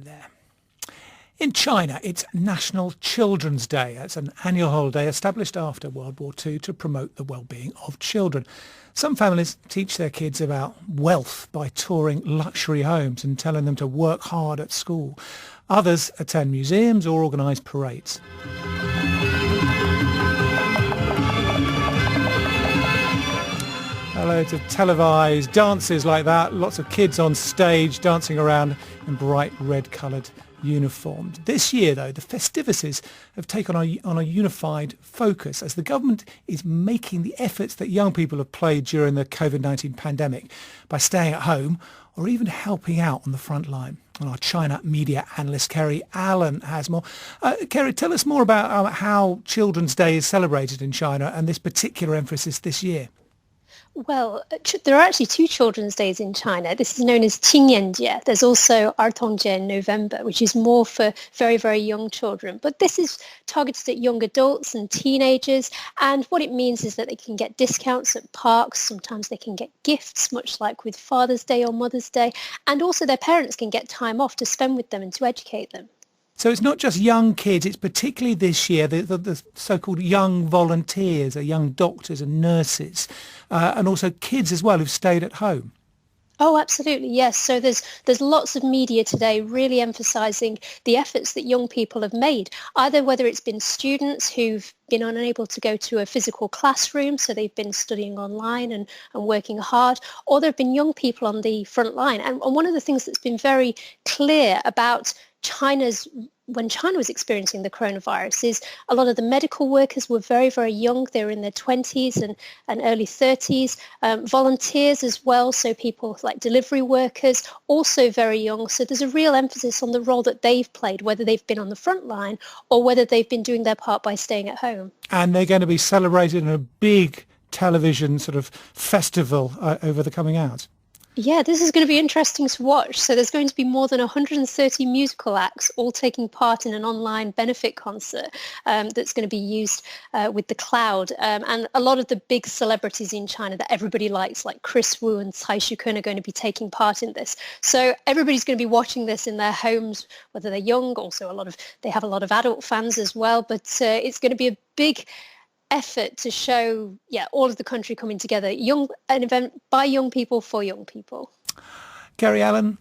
there. In China, it's National Children's Day. It's an annual holiday established after World War II to promote the well-being of children. Some families teach their kids about wealth by touring luxury homes and telling them to work hard at school. Others attend museums or organise parades. Loads of televised dances like that, lots of kids on stage dancing around in bright red-coloured uniforms. This year, though, the festivities have taken on a unified focus as the government is making the efforts that young people have played during the COVID-19 pandemic by staying at home or even helping out on the front line. And our China media analyst, Kerry Allen, has more. Kerry, tell us more about how Children's Day is celebrated in China and this particular emphasis this year. Well, there are actually two Children's Days in China. This is known as Qingyan-jie. There's also Artongjie in November, which is more for very, very young children. But this is targeted at young adults and teenagers. And what it means is that they can get discounts at parks. Sometimes they can get gifts, much like with Father's Day or Mother's Day. And also their parents can get time off to spend with them and to educate them. So it's not just young kids, it's particularly this year the so-called young volunteers, young doctors and nurses, and also kids as well who've stayed at home. Oh, absolutely, yes. So there's lots of media today really emphasising the efforts that young people have made, either whether it's been students who've been unable to go to a physical classroom, so they've been studying online and working hard, or there have been young people on the front line. And one of the things that's been very clear about when China was experiencing the coronavirus is a lot of the medical workers were very, very young. They were in their 20s and early 30s. Volunteers as well, so people like delivery workers, also very young. So there's a real emphasis on the role that they've played, whether they've been on the front line or whether they've been doing their part by staying at home. And they're going to be celebrated in a big television sort of festival over the coming hours. Yeah, this is going to be interesting to watch. So there's going to be more than 130 musical acts all taking part in an online benefit concert that's going to be used with the cloud. And a lot of the big celebrities in China that everybody likes, like Chris Wu and Cai Shukun, are going to be taking part in this. So everybody's going to be watching this in their homes, whether they're young. Also, they have a lot of adult fans as well. But it's going to be a big effort to show, all of the country coming together, an event by young people for young people. Kerry Allen,